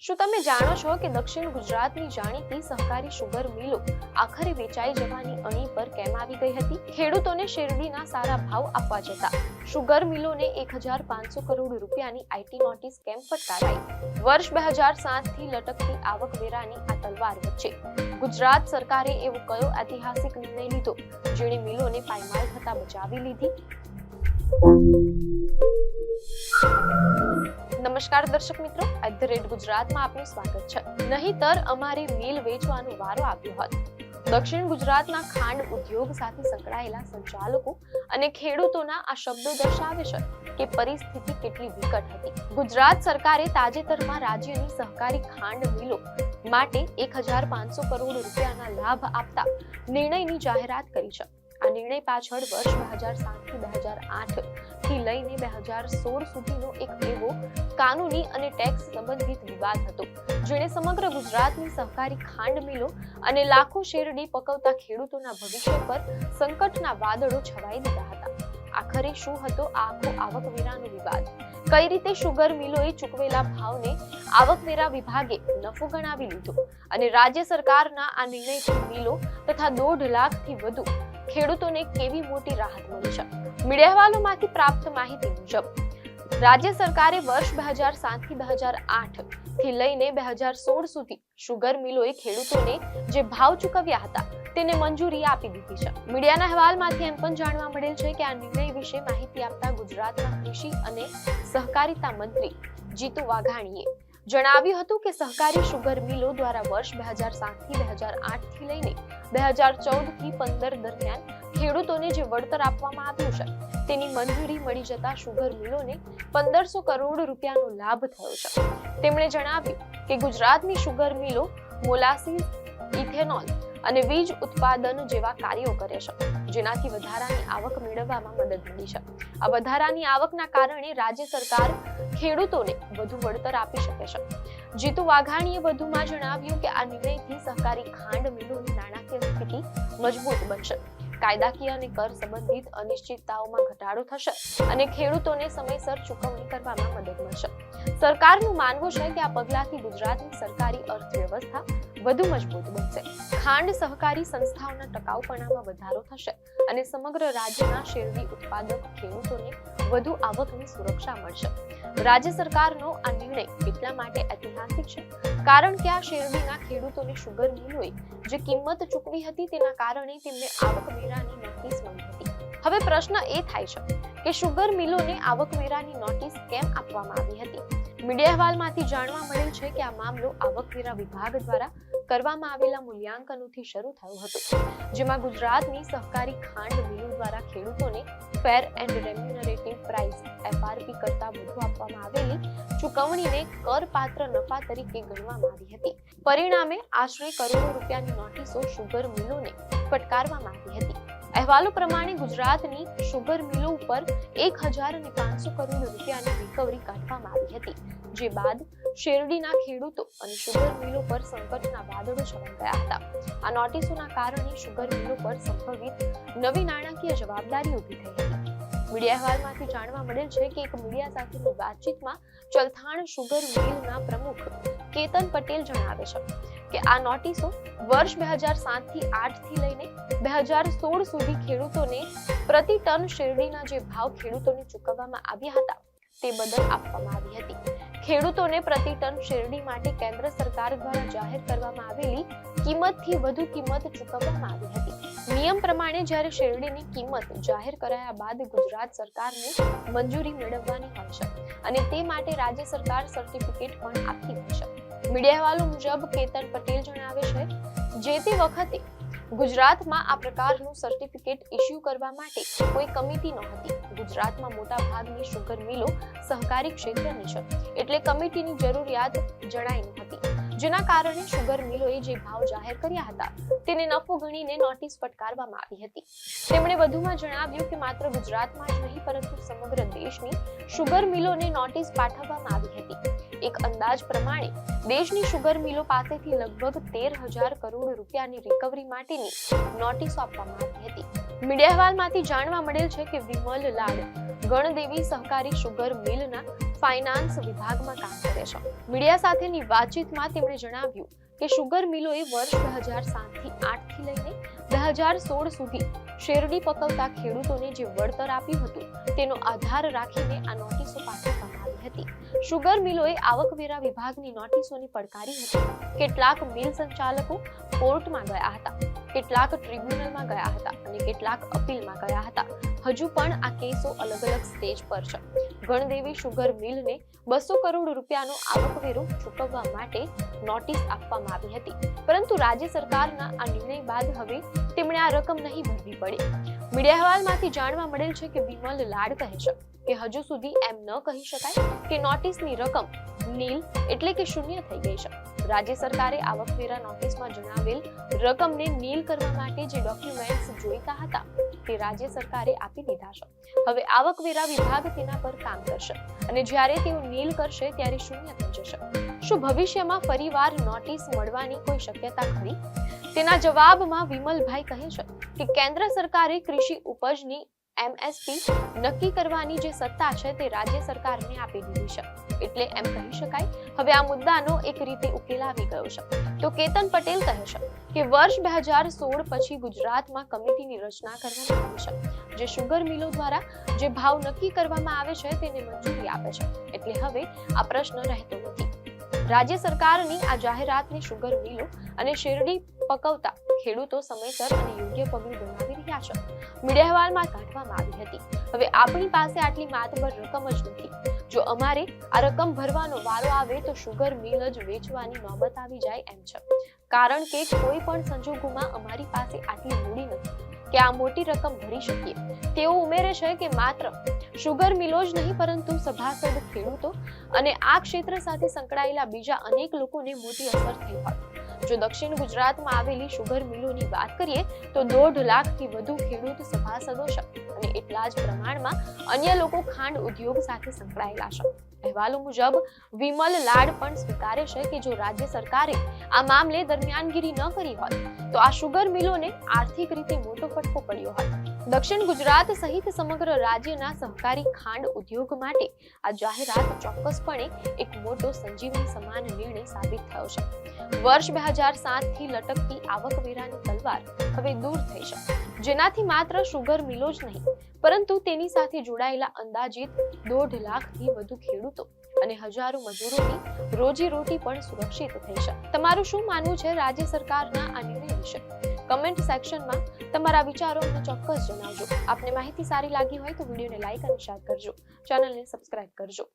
શું તમે જાણો છો કે દક્ષિણ ગુજરાતની જાણીતી સહકારી શુગર મિલો આખરે વેચાઈ જવાની અણી પર કેમ આવી ગઈ હતી? ખેડૂતોને શેરડીના સારા ભાવ આપવા જતા શુગર મિલોને 1500 કરોડ રૂપિયાની આઈટી નોટિસ કેમ ફટકારાઈ? વર્ષ 2007 થી લટકતી આવકવેરાની આ તલવાર વચ્ચે ગુજરાત સરકારે એવો કયો ઐતિહાસિક નિર્ણય લીધો જેણે મિલોને પાયમાલ થતા બચાવી લીધી? નમસ્કાર દર્શક મિત્રો, @ગુજરાતમાં આપનું સ્વાગત છે. નહીંતર અમારે મિલ વેચવાનો વારો આવ્યો હોત. દક્ષિણ ગુજરાતના ખાંડ ઉદ્યોગ સાથે સંકળાયેલા સંચાલકો અને ખેડૂતોના આ શબ્દો દર્શાવે છે કે પરિસ્થિતિ કેટલી વિકટ હતી. ગુજરાત સરકારે તાજેતરમાં રાજ્યની સહકારી ખાંડ મિલો માટે 1500 કરોડ રૂપિયાના લાભ આપતા નિર્ણયની જાહેરાત કરી છે. આ નિર્ણય પાછળ વર્ષ 2007 થી 2008 થી લઈને 2016 સુધીનો એક એવો કાનૂની અને ટેક્સ સંબંધિત વિવાદ હતો જેણે સમગ્ર ગુજરાતની સહકારી ખાંડ મિલો અને લાખો શેરડી પકવતા ખેડૂતોના ભવિષ્ય પર સંકટના વાદળો છવાઈ દીધા હતા. આખરે શું હતો આખો આવકવેરાનો વિવાદ? કઈ રીતે શુગર મિલોએ ચૂકવેલા ભાવને આવકવેરા વિભાગે નફો ગણાવી લીધો અને રાજ્ય સરકારના આ નિર્ણયથી મિલો તથા 1.5 લાખથી વધુ ખેડૂતોને કેવી મોટી રાહત મળી છે? મીડિયા અહેવાલોમાંથી પ્રાપ્ત માહિતી મુજબ રાજ્ય સરકારે વર્ષ 2007 થી 2008 થી લઈને 2016 સુધી શુગર મિલોએ ખેડૂતોને જે ભાવ ચૂકવ્યા હતા તેને મંજૂરી આપી દીધી છે. મીડિયાના અહેવાલમાંથી એમ પણ જાણવા મળેલ છે કે આ નિર્ણય વિશે માહિતી આપતા ગુજરાતના કૃષિ અને સહકારિતા મંત્રી જીતુ વાઘાણીએ જણાવ્યું હતું કે સહકારી શુગર મિલો દ્વારા વર્ષ 2007 થી 2008 થી લઈને 2014 થી 15 દરમિયાન ખેડૂતોને જે વળતર આપવામાં આવ્યું છે તેની મંજૂરી મળી જતા શુગર મિલોને 1500 કરોડ રૂપિયાનો લાભ થયો છે. તેમણે જણાવ્યું કે ગુજરાતની શુગર મિલો મોલાસીસ, ઇથેનોલ અને વીજ ઉત્પાદન જેવા કાર્યો કરે છે જેનાથી વધારાની આવક મેળવવામાં મદદ મળી છે. આ વધારાની આવકના કારણે રાજ્ય સરકાર ખેડૂતોને વધુ વળતર આપી શકે છે. જીતુ વાઘાણીએ વધુમાં જણાવ્યું કે આ નિર્ણયથી સહકારી ખાંડ મિલોની નાણાકીય સ્થિતિ મજબૂત બનશે, કાયદાકીય અને કર સંબંધિત અનિશ્ચિતતાઓમાં ઘટાડો થશે અને ખેડૂતોને સમયસર ચૂકવણી કરવામાં મદદ મળશે. સરકારનું માનવું છે કે આ પગલાંથી ગુજરાતની સરકારી અર્થવ્યવસ્થા વધુ મજબૂત બનશે, ખાંડ સહકારી સંસ્થાઓના ટકાઉપણામાં વધારો થશે અને સમગ્ર રાજ્યના શેરડી ઉત્પાદક ખેડૂતોને વધુ આવકની સુરક્ષા મળશે. રાજ્ય સરકારનો આ નિર્ણય એટલા માટે ઐતિહાસિક છે કારણ કે આ શેરડીના ખેડૂતોને શુગર મિલોએ જે કિંમત ચૂકવી હતી તેના કારણે તેમને આવકવેરાની નોટિસ મળી હતી. હવે પ્રશ્ન એ થાય છે કે શુગર મિલોને આવકવેરાની નોટિસ કેમ આપવામાં આવી હતી? મીડિયા અહેવાલમાંથી જાણવા મળેલ છે કે આ મામલો આવકવેરા વિભાગ દ્વારા કરવામાં આવેલા મૂલ્યાંકનોથી શરૂ થયો હતો, જેમાં ગુજરાતની સહકારી ખાંડ મિલો દ્વારા ખેડૂતોને ફેર એન્ડ રેમ્યુનરેટિવ પ્રાઇસ FRP કરતા વધુ આપવામાં આવેલી ચૂકવણીને કરપાત્ર નફા તરીકે ગણવામાં આવી હતી. પરિણામે આશરે કરોડો રૂપિયાની નોટિસો શુગર મિલોને ફટકારવામાં આવી હતી. અહેવાલો પ્રમાણે ગુજરાતની શુગર મિલો ઉપર 1500 કરોડ રૂપિયાની રિકવરી કાઢવામાં આવી હતી, જે બાદ શેરડીના ખેડૂતો અને શુગર મિલો પર સંકટના વાદળો છવાઈ ગયા હતા. આ નોટિસોના કારણે શુગર મિલો પર સંભવિત નવી નાણાકીય જવાબદારી ઊભી થઈ હતી. મીડિયા અહેવાલમાંથી જાણવા મળેલ છે કે એક મીડિયા સાથેની વાતચીતમાં ચલથાણ શુગર મિલના પ્રમુખ કેતન પટેલ જણાવે છે કે આ નોટિસો વર્ષ 2007 થી 8 થી લઈને 2016 સુધી ખેડૂતોને પ્રતિ ટન શેરડીના જે ભાવ ખેડૂતોને ચૂકવવામાં આવ્યા હતા તે બદલ આપવામાં આવી હતી. ખેડૂતોને પ્રતિ ટન શેરડી માટે કેન્દ્ર સરકાર દ્વારા જાહેર કરવામાં આવેલી કિંમતથી વધુ કિંમત ચૂકવવામાં આવી હતી. નિયમ પ્રમાણે જ્યારે શેરડીની કિંમત જાહેર કરાયા બાદ ગુજરાત સરકારને મંજૂરી મેળવવાની હોય છે અને તે માટે રાજ્ય સરકાર સર્ટિફિકેટ પણ આપતી હોય છે. મીડિયા અહેવાલો મુજબ કેતન પટેલ જણાવે છે જે તે વખતે ગુજરાતમાં આ પ્રકારનું સર્ટિફિકેટ ઇસ્યુ કરવા માટે કોઈ કમિટી નહોતી. ગુજરાતમાં મોટા ભાગની શુગર મિલો સહકારી ક્ષેત્રની છે એટલે કમિટીની જરૂરિયાત જણાઈ નહોતી, જેના કારણે શુગર મિલોએ જે ભાવ જાહેર કર્યા હતા તેને નફો ગણીને નોટિસ ફટકારવામાં આવી હતી. તેમણે વધુમાં જણાવ્યું કે માત્ર ગુજરાતમાં જ નહીં પરંતુ સમગ્ર દેશની શુગર મિલોને નોટિસ પાઠવવામાં આવી હતી. એક અંદાજ પ્રમાણે દેશની શુગર મિલો પાસેથી લગભગ 13,000 કરોડ રૂપિયાની રિકવરી માટેની નોટિસો આપવામાં આવી હતી. મીડિયા અહેવાલમાંથી જાણવા મળેલ છે કે વિમલ લાડ ગણદેવી સહકારી શુગર મિલના ફાઇનાન્સ વિભાગમાં કામ કરે છે. મીડિયા સાથેની વાતચીતમાં તેમણે જણાવ્યું કે શુગર મિલોએ વર્ષ 2007 થી 8 થી લઈને 2016 સુધી શેરડી પકવતા ખેડૂતોને જે વળતર આપ્યું હતું તેનો આધાર રાખીને આ નોટિસો પાઠવવામાં આવી હતી. શુગર મિલોએ આવકવેરા વિભાગની નોટિસોને પડકારી હતી. કેટલાક મિલ સંચાલકો કોર્ટમાં ગયા હતા, કેટલાક ટ્રિબ્યુનલમાં ગયા હતા અને કેટલાક અપીલમાં ગયા હતા. હજુ પણ આ કેસો અલગ અલગ સ્ટેજ પર છે. ગણદેવી શુગર મિલને 200 કરોડ રૂપિયાનો આવકવેરો ચૂકવવા માટે નોટિસ આપવામાં આવી હતી, પરંતુ રાજ્ય સરકારના આ નિર્ણય બાદ હવે તેમણે આ રકમ નહીં ભરવી પડી. મીડિયા અહેવાલમાંથી જાણવા મળેલ છે કે બિમલ લાડ કહે છે કે હજુ સુધી એમ ન કહી શકાય કે નોટિસની રકમ નીલ એટલે કે શૂન્ય થઈ ગઈ છે. રાજ્ય સરકારે આવકવેરા નોટિસમાં જણાવેલ રકમને નીલ કરવા માટે જે ડોક્યુમેન્ટ્સ જોઈતા હતા તે રાજ્ય સરકારે આપી દીધા છે. હવે આવકવેરા વિભાગ તેના પર કામ કરશે અને જ્યારે તેઓ નીલ કરશે ત્યારે શૂન્ય થઈ જશે. શું ભવિષ્યમાં ફરીવાર નોટિસ મળવાની કોઈ શક્યતા ખરી? તેના જવાબમાં વિમલભાઈ કહે છે કે કેન્દ્ર સરકારે કૃષિ ઉપજની MSP નક્કી કરવાની જે સત્તા છે તે રાજ્ય સરકારને આપી દીધી છે, એટલે એમ કહી શકાય હવે આ મુદ્દાનો એક રીતે ઉકેલ આવી ગયો છે. તો કેતન પટેલ કહે છે કે વર્ષ 2016 પછી ગુજરાતમાં કમિટીની રચના કરવામાં આવી છે, જે શુગર મિલો દ્વારા જે ભાવ નક્કી કરવામાં આવે છે તેને મંજૂરી આપે છે, એટલે હવે આ પ્રશ્ન રહેતો નથી. રાજ્ય સરકારની આ જાહેરાતને શુગર મિલો અને શેરડી પકવતા ખેડૂતો સમયસર અને યોગ્ય પગલું બનાવી રહ્યા છે. મીડિયા અહેવાલમાં કાઢવામાં આવી હતી. હવે આપણી પાસે આટલી માતબર રકમ જ નથી. જો અમારે આ રકમ ભરવાનો વારો આવે તો શુગર મિલ જ વેચવાની નોબત આવી જાય એમ છે, કારણ કે કોઈ પણ સંજોગોમાં અમારી પાસે આટલી મૂડી નથી કે આ મોટી રકમ ભરી શકીએ. તેઓ ઉમેરે છે કે માત્ર શુગર મિલો જ નહીં પરંતુ સભાસદ ખેડૂતો અને આ ક્ષેત્ર સાથે સંકળાયેલા બીજા અનેક લોકોને મોટી અસર થઈ હોય. જો દક્ષિણ ગુજરાતમાં આવેલી શુગર મિલોની વાત કરીએ તો 1.5 લાખથી વધુ ખેડૂત સભાસદો છે અને એટલા જ પ્રમાણમાં અન્ય લોકો ખાંડ ઉદ્યોગ સાથે સંકળાયેલા છે. અહેવાલો મુજબ વિમલ લાડ પણ સ્વીકારે છે કે જો રાજ્ય સરકારે આ મામલે દરમિયાનગીરી ન કરી હોત તો આ શુગર મિલોને આર્થિક રીતે મોટો ફટકો પડ્યો હોત. દક્ષિણ ગુજરાત સહિત સમગ્ર રાજ્યના સહકારી ખાંડ ઉદ્યોગ માટે આ જાહેરાત ચોક્કસપણે એક મોટો સંજીવની સમાન નિર્ણય સાબિત થયો છે. વર્ષ 2007 થી લટકતી આવકવેરાની તલવાર હવે દૂર થઈ છે, જેનાથી માત્ર શુગર મિલો જ નહીં પરંતુ તેની સાથે જોડાયેલા અંદાજિત 1.5 લાખથી વધુ ખેડૂતો અને હજારો મજૂરોની રોજીરોટી પણ સુરક્ષિત થઈ છે. તમારું શું માનવું છે રાજ્ય સરકારના આ નિર્ણય વિશે? કમેન્ટ સેક્શનમાં તમારા વિચારો અમને ચોક્કસ જણાવજો. આપને માહિતી સારી લાગી હોય તો વિડીયોને લાઈક અને શેર કરજો, ચેનલને સબસ્ક્રાઇબ કરજો.